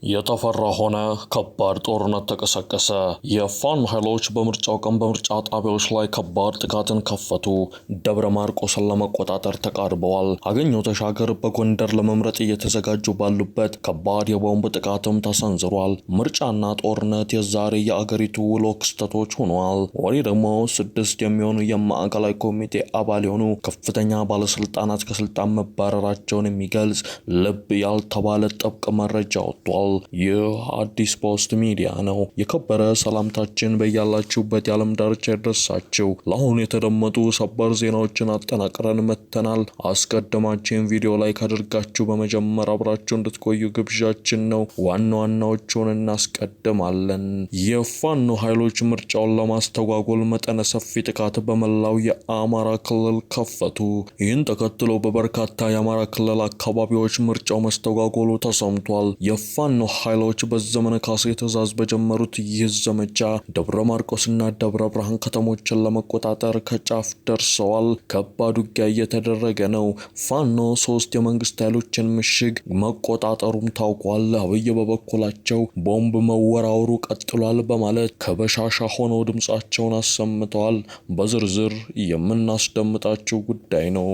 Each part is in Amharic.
የተፈራ ሆነ ከባድ ጦርነት ተቀሰቀሰ። የፋኖ ኃይሎች በምርጫው ቀን በምርጫ ጣቢያዎች ላይ ከባድ ጥቃትን ከፈቱ። ደብረ ማርቆስን ለመቆጣጠር ተቃርበዋል። አገኘሁ ተሻገር በጎንደር ለመምረጥ እየተዘጋጁ ባሉበት ከባድ የቦምብ ጥቃትም ተሰንዝሯል። ምርጫና ጦርነት የዛሬ የአገሪቱ ውሎ ክስተቶች ሆነዋል። ወሬ ደግሞ 6 የሚሆኑ የማዕከላዊ ኮሚቴ አባል የሆኑ ከፍተኛ ባለስልጣናት ከስልጣን መባረራቸውን የሚገልጽ ልብ ያልተባለ ጥብቅ መረጃ ወጥቷል። ይህ አዲስ ፖስት ሚዲያ ነው። የከበረ ሰላምታችን በያላችሁበት የዓለም ዳርቻ ይድረሳችሁ። ለአሁኑ የተደመጡ ሰበር ዜናዎችን አጠናቅረን መጥተናል። አስቀድማችን ቪዲዮ ላይክ አድርጋችሁ በመጀመር አብራችሁ እንድትቆዩ ግብዣችን ነው። ዋና ዋናዎቹን እናስቀድማለን። የፋኖ ኃይሎች ምርጫውን ለማስተጓጎል መጠነ ሰፊ ጥቃት በመላው የአማራ ክልል ከፈቱ። ይህን ተከትሎ በበርካታ የአማራ ክልል አካባቢዎች ምርጫው መስተጓጎሉ ተሰምቷል። የፋኖ ኃይሎች በዘመነ ካሴ ትዕዛዝ በጀመሩት ይህ ዘመቻ ደብረ ማርቆስና ደብረ ብርሃን ከተሞችን ለመቆጣጠር ከጫፍ ደርሰዋል። ከባድ ውጊያ እየተደረገ ነው። ፋኖ 3 የመንግስት ኃይሎችን ምሽግ መቆጣጠሩም ታውቋል። አብይ በበኩላቸው ቦምብ መወራወሩ ቀጥሏል በማለት ከበሻሻ ሆነው ድምጻቸውን አሰምተዋል። በዝርዝር የምናስደምጣቸው ጉዳይ ነው።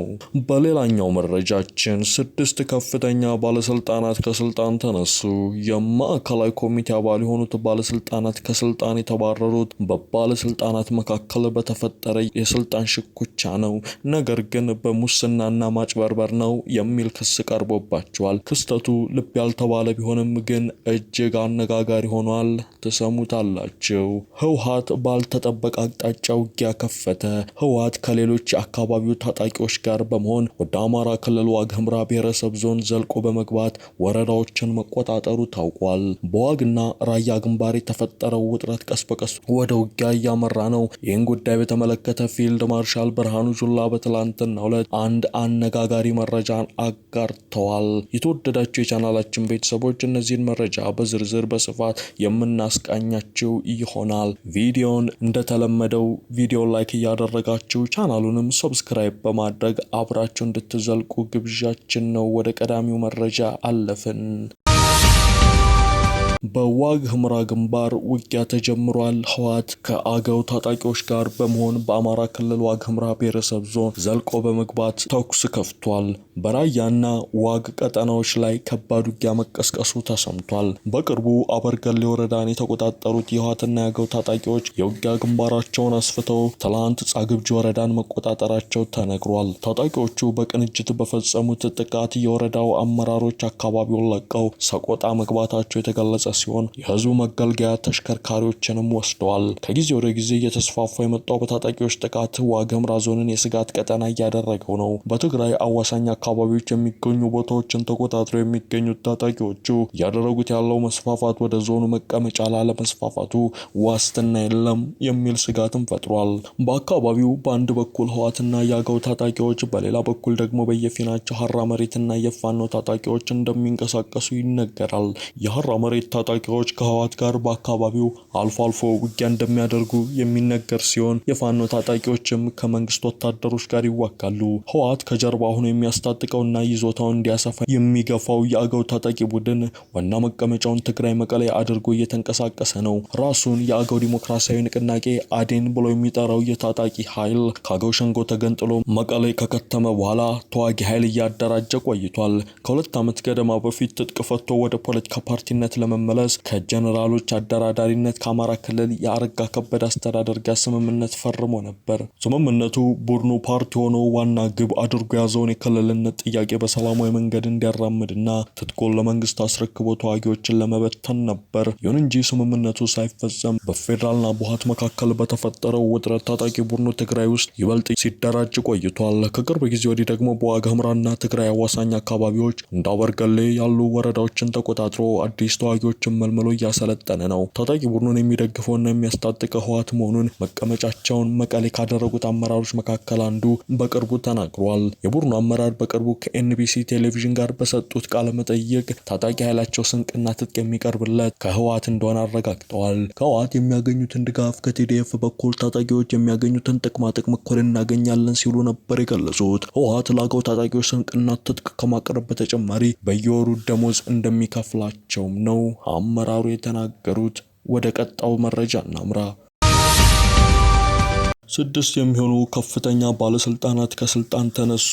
በሌላኛው መረጃችን 6 ከፍተኛ ባለስልጣናት ከስልጣን ተነሱ። የማዕከላዊ ኮሚቴ አባል የሆኑት ባለስልጣናት ከስልጣን የተባረሩት በባለስልጣናት መካከል በተፈጠረ የስልጣን ሽኩቻ ነው። ነገር ግን በሙስናና ማጭበርበር ነው የሚል ክስ ቀርቦባቸዋል። ክስተቱ ልብ ያልተባለ ቢሆንም ግን እጅግ አነጋጋሪ ሆኗል። ተሰሙታላችሁ። ህወሓት ባልተጠበቀ አቅጣጫ ውጊያ ከፈተ። ህወሓት ከሌሎች የአካባቢው ታጣቂዎች ጋር በመሆን ወደ አማራ ክልል ዋግ ኽምራ ብሔረሰብ ዞን ዘልቆ በመግባት ወረዳዎችን መቆጣጠሩ ታውቋል። በዋግና ራያ ግንባር የተፈጠረው ውጥረት ቀስ በቀስ ወደ ውጊያ እያመራ ነው። ይህን ጉዳይ በተመለከተ ፊልድ ማርሻል ብርሃኑ ጁላ በትላንትናው ዕለት አንድ አነጋጋሪ መረጃን አጋርተዋል። የተወደዳችሁ የቻናላችን ቤተሰቦች እነዚህን መረጃ በዝርዝር በስፋት የምናስቃኛችሁ ይሆናል። ቪዲዮን እንደተለመደው ቪዲዮ ላይክ እያደረጋችሁ ቻናሉንም ሰብስክራይብ በማድረግ አብራችሁ እንድትዘልቁ ግብዣችን ነው። ወደ ቀዳሚው መረጃ አለፍን። በዋግ ኽምራ ግንባር ውጊያ ተጀምሯል። ህወሓት ከአገው ታጣቂዎች ጋር በመሆን በአማራ ክልል ዋግ ኽምራ ብሔረሰብ ዞን ዘልቆ በመግባት ተኩስ ከፍቷል። በራያና ዋግ ቀጠናዎች ላይ ከባድ ውጊያ መቀስቀሱ ተሰምቷል። በቅርቡ አበርገሌ ወረዳን የተቆጣጠሩት የህወሓትና የአገው ታጣቂዎች የውጊያ ግንባራቸውን አስፍተው ትላንት ጻግብጂ ወረዳን መቆጣጠራቸው ተነግሯል። ታጣቂዎቹ በቅንጅት በፈጸሙት ጥቃት የወረዳው አመራሮች አካባቢውን ለቀው ሰቆጣ መግባታቸው የተገለጸ ሲሆን የህዝቡ መገልገያ ተሽከርካሪዎችንም ወስደዋል። ከጊዜ ወደ ጊዜ እየተስፋፋ የመጣው በታጣቂዎች ጥቃት ዋግ ኽምራ ዞንን የስጋት ቀጠና እያደረገው ነው። በትግራይ አዋሳኝ አካባቢዎች የሚገኙ ቦታዎችን ተቆጣጥረው የሚገኙት ታጣቂዎቹ እያደረጉት ያለው መስፋፋት ወደ ዞኑ መቀመጫ ላለመስፋፋቱ ዋስትና የለም የሚል ስጋትም ፈጥሯል። በአካባቢው በአንድ በኩል ህወሓትና የአገው ታጣቂዎች፣ በሌላ በኩል ደግሞ በየፊናቸው ሀራ መሬትና የፋኖ ታጣቂዎች እንደሚንቀሳቀሱ ይነገራል። የሀራ መሬት ታጣቂዎች ከህወሓት ጋር በአካባቢው አልፎ አልፎ ውጊያ እንደሚያደርጉ የሚነገር ሲሆን የፋኖ ታጣቂዎችም ከመንግስት ወታደሮች ጋር ይዋጋሉ። ህወሓት ከጀርባ ሆኖ የሚያስታጥቀውና ይዞታውን እንዲያሰፋ የሚገፋው የአገው ታጣቂ ቡድን ዋና መቀመጫውን ትግራይ መቀሌ አድርጎ እየተንቀሳቀሰ ነው። ራሱን የአገው ዲሞክራሲያዊ ንቅናቄ አዴን ብሎ የሚጠራው የታጣቂ ኃይል ከአገው ሸንጎ ተገንጥሎ መቀሌ ከከተመ በኋላ ተዋጊ ኃይል እያደራጀ ቆይቷል። ከ2 ዓመት ገደማ በፊት ትጥቅ ፈቶ ወደ ፖለቲካ ፓርቲነት ለመመለስ ከጀነራሎች አደራዳሪነት ከአማራ ክልል የአረጋ ከበደ አስተዳደር ጋር ስምምነት ፈርሞ ነበር። ስምምነቱ ቡድኑ ፓርቲ ሆኖ ዋና ግብ አድርጎ ያዘውን የክልልነት ጥያቄ በሰላማዊ መንገድ እንዲያራምድና ትጥቁን ለመንግስት አስረክቦ ተዋጊዎችን ለመበተን ነበር። ይሁን እንጂ ስምምነቱ ሳይፈጸም በፌዴራልና በህወሓት መካከል በተፈጠረው ውጥረት ታጣቂ ቡድኑ ትግራይ ውስጥ ይበልጥ ሲደራጅ ቆይቷል። ከቅርብ ጊዜ ወዲህ ደግሞ በዋግ ኽምራና ትግራይ አዋሳኝ አካባቢዎች እንደ አበርገሌ ያሉ ወረዳዎችን ተቆጣጥሮ አዲስ ተዋጊዎችን መልምሎ እያሰለጠነ ነው። ታጣቂ ቡድኑን የሚደግፈውና የሚያስታጥቀው ህወሓት መሆኑን መቀመጫቸውን መቀሌ ካደረጉት አመራሮች መካከል አንዱ በቅርቡ ተናግሯል። የቡድኑ አመራር በቅርቡ ከኤንቢሲ ቴሌቪዥን ጋር በሰጡት ቃለ መጠይቅ ታጣቂ ኃይላቸው ስንቅና ትጥቅ የሚቀርብለት ከህወሓት እንደሆነ አረጋግጠዋል። ከህወሓት የሚያገኙትን ድጋፍ ከቲዲኤፍ በኩል ታጣቂዎች የሚያገኙትን ጥቅማ ጥቅም እኩል እናገኛለን ሲሉ ነበር የገለጹት። ህወሓት ለአገው ታጣቂዎች ስንቅና ትጥቅ ከማቅረብ በተጨማሪ በየወሩ ደሞዝ እንደሚከፍላቸውም ነው አመራሩ የተናገሩት። ወደ ቀጣው መረጃ እናምራ። 6 የሚሆኑ ከፍተኛ ባለስልጣናት ከስልጣን ተነሱ።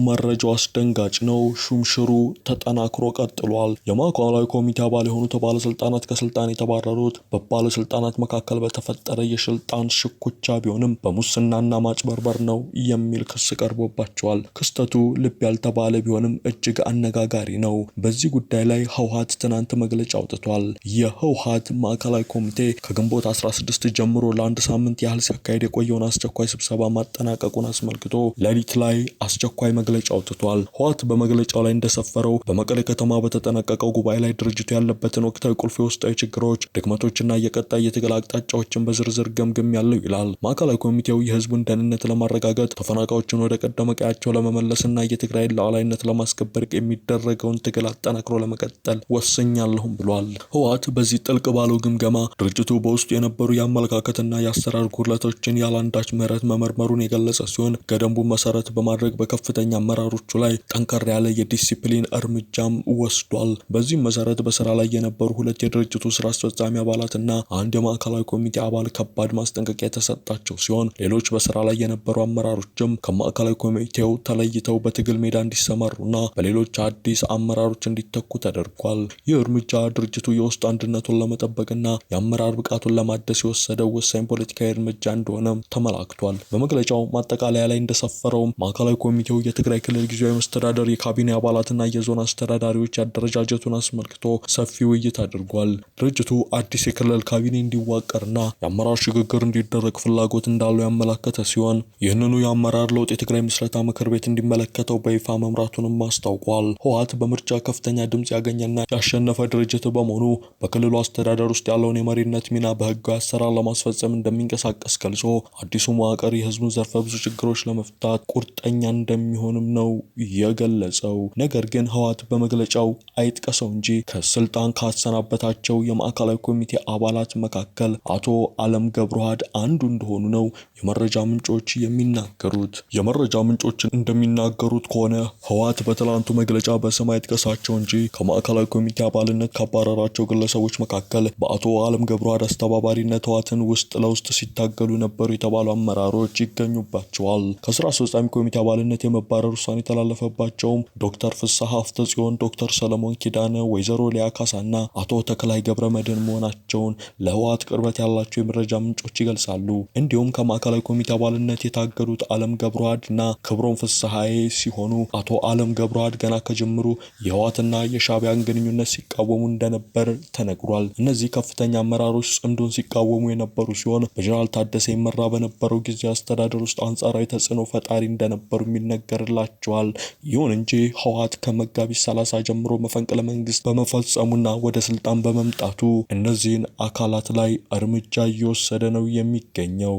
መረጃው አስደንጋጭ ነው። ሹምሽሩ ተጠናክሮ ቀጥሏል። የማዕከላዊ ኮሚቴ አባል የሆኑት ባለስልጣናት ከስልጣን የተባረሩት በባለስልጣናት መካከል በተፈጠረ የስልጣን ሽኩቻ ቢሆንም በሙስናና ማጭበርበር ነው የሚል ክስ ቀርቦባቸዋል። ክስተቱ ልብ ያልተባለ ቢሆንም እጅግ አነጋጋሪ ነው። በዚህ ጉዳይ ላይ ህወሓት ትናንት መግለጫ አውጥቷል። የህወሓት ማዕከላዊ ኮሚቴ ከግንቦት 16 ጀምሮ ለአንድ ሳምንት ያህል ሲያካሄድ የቆየው አስቸኳይ ስብሰባ ማጠናቀቁን አስመልክቶ ሌሊት ላይ አስቸኳይ መግለጫ አውጥቷል። ህወሓት በመግለጫው ላይ እንደሰፈረው በመቀሌ ከተማ በተጠናቀቀው ጉባኤ ላይ ድርጅቱ ያለበትን ወቅታዊ ቁልፍ የውስጣዊ ችግሮች፣ ድክመቶችና የቀጣይ የትግል አቅጣጫዎችን በዝርዝር ገምግም ያለው ይላል። ማዕከላዊ ኮሚቴው የህዝቡን ደህንነት ለማረጋገጥ ተፈናቃዮችን ወደ ቀደመ ቀያቸው ለመመለስና የትግራይን ሉዓላዊነት ለማስከበር የሚደረገውን ትግል አጠናክሮ ለመቀጠል ወስኛለሁም ብሏል። ህወሓት በዚህ ጥልቅ ባለው ግምገማ ድርጅቱ በውስጡ የነበሩ የአመለካከትና የአሰራር ጉድለቶችን ያለ አንዳች ምህረት መመርመሩን የገለጸ ሲሆን ከደንቡ መሰረት በማድረግ በከፍተኛ አመራሮቹ ላይ ጠንከር ያለ የዲሲፕሊን እርምጃም ወስዷል። በዚህም መሰረት በስራ ላይ የነበሩ 2 የድርጅቱ ስራ አስፈጻሚ አባላትና አንድ የማዕከላዊ ኮሚቴ አባል ከባድ ማስጠንቀቂያ የተሰጣቸው ሲሆን ሌሎች በስራ ላይ የነበሩ አመራሮችም ከማዕከላዊ ኮሚቴው ተለይተው በትግል ሜዳ እንዲሰማሩና በሌሎች አዲስ አመራሮች እንዲተኩ ተደርጓል። ይህ እርምጃ ድርጅቱ የውስጥ አንድነቱን ለመጠበቅና የአመራር ብቃቱን ለማደስ የወሰደው ወሳኝ ፖለቲካዊ እርምጃ እንደሆነ ተመላክቷል። በመግለጫው ማጠቃለያ ላይ እንደሰፈረው ማዕከላዊ ኮሚቴው የትግራይ ክልል ጊዜያዊ መስተዳደር የካቢኔ አባላትና የዞን አስተዳዳሪዎች አደረጃጀቱን አስመልክቶ ሰፊ ውይይት አድርጓል። ድርጅቱ አዲስ የክልል ካቢኔ እንዲዋቀርና የአመራር ሽግግር እንዲደረግ ፍላጎት እንዳለው ያመላከተ ሲሆን ይህንኑ የአመራር ለውጥ የትግራይ ምስረታ ምክር ቤት እንዲመለከተው በይፋ መምራቱንም አስታውቋል። ህወሓት በምርጫ ከፍተኛ ድምጽ ያገኘና ያሸነፈ ድርጅት በመሆኑ በክልሉ አስተዳደር ውስጥ ያለውን የመሪነት ሚና በህጋዊ አሰራር ለማስፈጸም እንደሚንቀሳቀስ ገልጾ አዲሱ መዋቅር የህዝቡን ዘርፈ ብዙ ችግሮች ለመፍታት ቁርጠኛ እንደሚሆንም ነው የገለጸው። ነገር ግን ህወሓት በመግለጫው አይጥቀሰው እንጂ ከስልጣን ካሰናበታቸው የማዕከላዊ ኮሚቴ አባላት መካከል አቶ አለም ገብረዋህድ አንዱ እንደሆኑ ነው የመረጃ ምንጮች የሚናገሩት። የመረጃ ምንጮች እንደሚናገሩት ከሆነ ህወሓት በትላንቱ መግለጫ በስም አይጥቀሳቸው እንጂ ከማዕከላዊ ኮሚቴ አባልነት ካባረራቸው ግለሰቦች መካከል በአቶ አለም ገብረዋህድ አስተባባሪነት ህወሓትን ውስጥ ለውስጥ ሲታገሉ ነበሩ የተባሉ አመራሮች ይገኙባቸዋል። ከስራ አስፈጻሚ ኮሚቴ አባልነት የመባረር ውሳኔ የተላለፈባቸውም ዶክተር ፍስሐ አፍተጽዮን፣ ዶክተር ሰለሞን ኪዳነ፣ ወይዘሮ ሊያ ካሳና አቶ ተክላይ ገብረመድህን መሆናቸውን ለህወሓት ቅርበት ያላቸው የመረጃ ምንጮች ይገልጻሉ። እንዲሁም ከማዕከላዊ ኮሚቴ አባልነት የታገዱት አለም ገብረዋህድና ክብሮም ፍስሐዬ ሲሆኑ አቶ አለም ገብረዋህድ ገና ከጀምሩ የህወሓትና የሻዕቢያን ግንኙነት ሲቃወሙ እንደነበር ተነግሯል። እነዚህ ከፍተኛ አመራሮች ጽምዶን ሲቃወሙ የነበሩ ሲሆን በጀነራል ታደሰ ይመራ በነበረው ጊዜ አስተዳደር ውስጥ አንጻራዊ ተጽዕኖ ፈጣሪ እንደነበሩ ይነገርላቸዋል። ይሁን እንጂ ህወሓት ከመጋቢት 30 ጀምሮ መፈንቅለ መንግስት በመፈጸሙና ወደ ስልጣን በመምጣቱ እነዚህን አካላት ላይ እርምጃ እየወሰደ ነው የሚገኘው።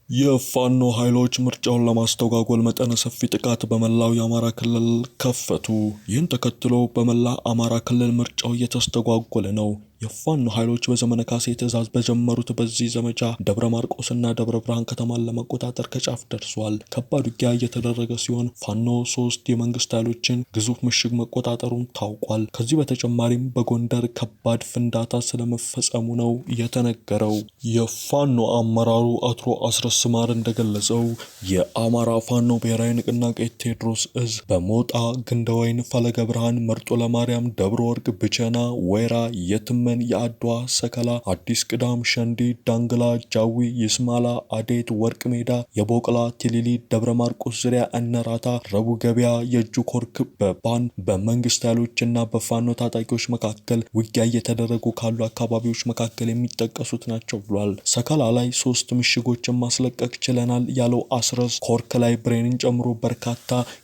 የፋኖ ኃይሎች ምርጫውን ለማስተጓጎል መጠነ ሰፊ ጥቃት በመላው የአማራ ክልል ከፈቱ። ይህን ተከትሎ በመላ አማራ ክልል ምርጫው እየተስተጓጎለ ነው። የፋኖ ኃይሎች በዘመነ ካሴ ትዕዛዝ በጀመሩት በዚህ ዘመቻ ደብረ ማርቆስና ደብረ ብርሃን ከተማን ለመቆጣጠር ከጫፍ ደርሷል። ከባድ ውጊያ እየተደረገ ሲሆን ፋኖ 3 የመንግስት ኃይሎችን ግዙፍ ምሽግ መቆጣጠሩን ታውቋል። ከዚህ በተጨማሪም በጎንደር ከባድ ፍንዳታ ስለመፈጸሙ ነው የተነገረው። የፋኖ አመራሩ አቶ አስረስ ማረ እንደገለጸው የአማራ ፋኖ ብሔራዊ ንቅናቄ ቴዎድሮስ እዝ በሞጣ ግንደወይን፣ ፈለገ ብርሃን፣ መርጦ ለማርያም፣ ደብረ ወርቅ፣ ብቸና፣ ወይራ፣ የትም የአድዋ፣ ሰከላ፣ አዲስ ቅዳም፣ ሸንዲ፣ ዳንግላ፣ ጃዊ፣ ይስማላ፣ አዴት፣ ወርቅ ሜዳ፣ የቦቅላ፣ ቲሊሊ፣ ደብረ ማርቆስ ዙሪያ፣ እነራታ፣ ረቡ ገበያ፣ የእጁ ኮርክ በባን በመንግስት ኃይሎችና በፋኖ ታጣቂዎች መካከል ውጊያ እየተደረጉ ካሉ አካባቢዎች መካከል የሚጠቀሱት ናቸው ብሏል። ሰከላ ላይ 3 ምሽጎችን ማስለቀቅ ችለናል ያለው አስረስ ኮርክ ላይ ብሬንን ጨምሮ በርካታ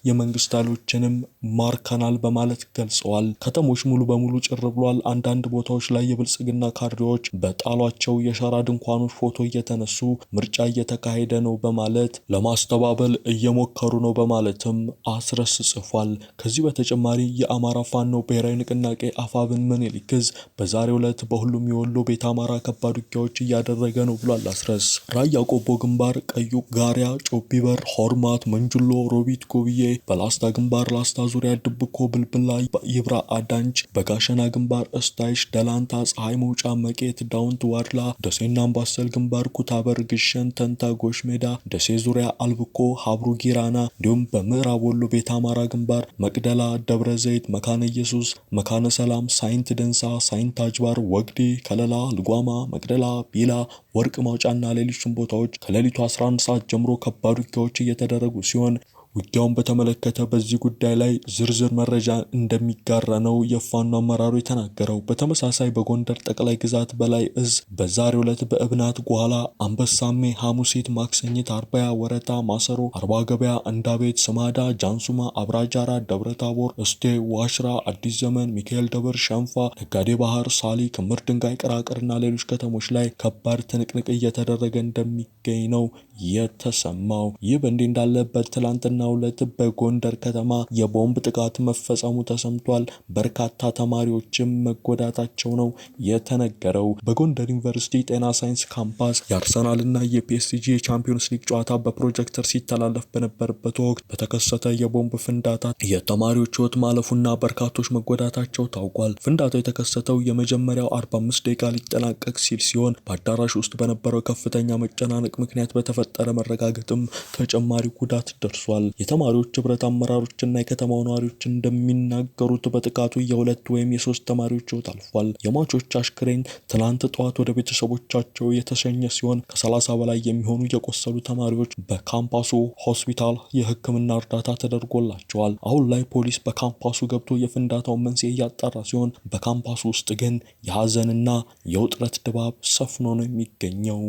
የመንግስት ኃይሎችንም ማርከናል በማለት ገልጸዋል። ከተሞች ሙሉ በሙሉ ጭር ብሏል። አንዳንድ ቦታዎች ላይ የብልጽግና ካድሬዎች በጣሏቸው የሸራ ድንኳኖች ፎቶ እየተነሱ ምርጫ እየተካሄደ ነው በማለት ለማስተባበል እየሞከሩ ነው በማለትም አስረስ ጽፏል። ከዚህ በተጨማሪ የአማራ ፋኖ ብሔራዊ ንቅናቄ አፋብን ምኒልክ ዕዝ በዛሬው ዕለት በሁሉም የወሎ ቤተ አማራ ከባድ ውጊያዎች እያደረገ ነው ብሏል አስረስ። ራያ ቆቦ ግንባር ቀዩ ጋሪያ፣ ጮቢበር፣ ሆርማት፣ መንጅሎ፣ ሮቢት፣ ጎብዬ፣ በላስታ ግንባር ላስታ ዙሪያ ድብኮ፣ ብልብላ፣ ይብራ አዳንች፣ በጋሸና ግንባር እስታይሽ፣ ደላንታ፣ ፀሐይ መውጫ፣ መቄት፣ ዳውንት፣ ዋድላ፣ ደሴና አምባሰል ግንባር ኩታበር፣ ግሸን፣ ተንታ፣ ጎሽ ሜዳ፣ ደሴ ዙሪያ አልብኮ፣ ሀብሩ ጊራና እንዲሁም በምዕራብ ወሎ ቤተ አማራ ግንባር መቅደላ፣ ደብረ ዘይት፣ መካነ ኢየሱስ፣ መካነ ሰላም፣ ሳይንት ደንሳ፣ ሳይንት አጅባር፣ ወግዴ፣ ከለላ፣ ልጓማ፣ መቅደላ፣ ቢላ፣ ወርቅ ማውጫና ሌሎችም ቦታዎች ከሌሊቱ 11 ሰዓት ጀምሮ ከባድ ውጊያዎች እየተደረጉ ሲሆን ውጊያውን በተመለከተ በዚህ ጉዳይ ላይ ዝርዝር መረጃ እንደሚጋራ ነው የፋኖ አመራሩ የተናገረው። በተመሳሳይ በጎንደር ጠቅላይ ግዛት በላይ ዕዝ በዛሬው ዕለት በእብናት ጓላ፣ አንበሳሜ፣ ሐሙሲት፣ ማክሰኝት፣ አርባያ፣ ወረታ፣ ማሰሮ፣ አርባ ገበያ፣ እንዳቤት፣ ስማዳ፣ ጃንሱማ፣ አብራጃራ፣ ደብረ ታቦር፣ እስቴ፣ ዋሽራ፣ አዲስ ዘመን፣ ሚካኤል ደብር፣ ሸንፋ፣ ነጋዴ ባህር፣ ሳሊ፣ ክምር ድንጋይ፣ ቅራቅርና ሌሎች ከተሞች ላይ ከባድ ትንቅንቅ እየተደረገ እንደሚገኝ ነው የተሰማው። ይህ በእንዲህ እንዳለበት ትላንትና ሁለት በጎንደር ከተማ የቦምብ ጥቃት መፈጸሙ ተሰምቷል። በርካታ ተማሪዎችም መጎዳታቸው ነው የተነገረው። በጎንደር ዩኒቨርሲቲ ጤና ሳይንስ ካምፓስ የአርሰናልና የፒኤስጂ የቻምፒዮንስ ሊግ ጨዋታ በፕሮጀክተር ሲተላለፍ በነበረበት ወቅት በተከሰተ የቦምብ ፍንዳታ የተማሪዎች ሕይወት ማለፉና በርካቶች መጎዳታቸው ታውቋል። ፍንዳታው የተከሰተው የመጀመሪያው 45 ደቂቃ ሊጠናቀቅ ሲል ሲሆን በአዳራሽ ውስጥ በነበረው ከፍተኛ መጨናነቅ ምክንያት በተፈጠረ መረጋገጥም ተጨማሪ ጉዳት ደርሷል። የተማሪዎች ህብረት አመራሮችና የከተማው ነዋሪዎች እንደሚናገሩት በጥቃቱ የሁለት ወይም የሶስት ተማሪዎች ህይወት አልፏል። የሟቾች አስክሬን ትናንት ጠዋት ወደ ቤተሰቦቻቸው የተሸኘ ሲሆን ከ30 በላይ የሚሆኑ የቆሰሉ ተማሪዎች በካምፓሱ ሆስፒታል የሕክምና እርዳታ ተደርጎላቸዋል። አሁን ላይ ፖሊስ በካምፓሱ ገብቶ የፍንዳታውን መንስኤ እያጣራ ሲሆን በካምፓሱ ውስጥ ግን የሀዘንና የውጥረት ድባብ ሰፍኖ ነው የሚገኘው።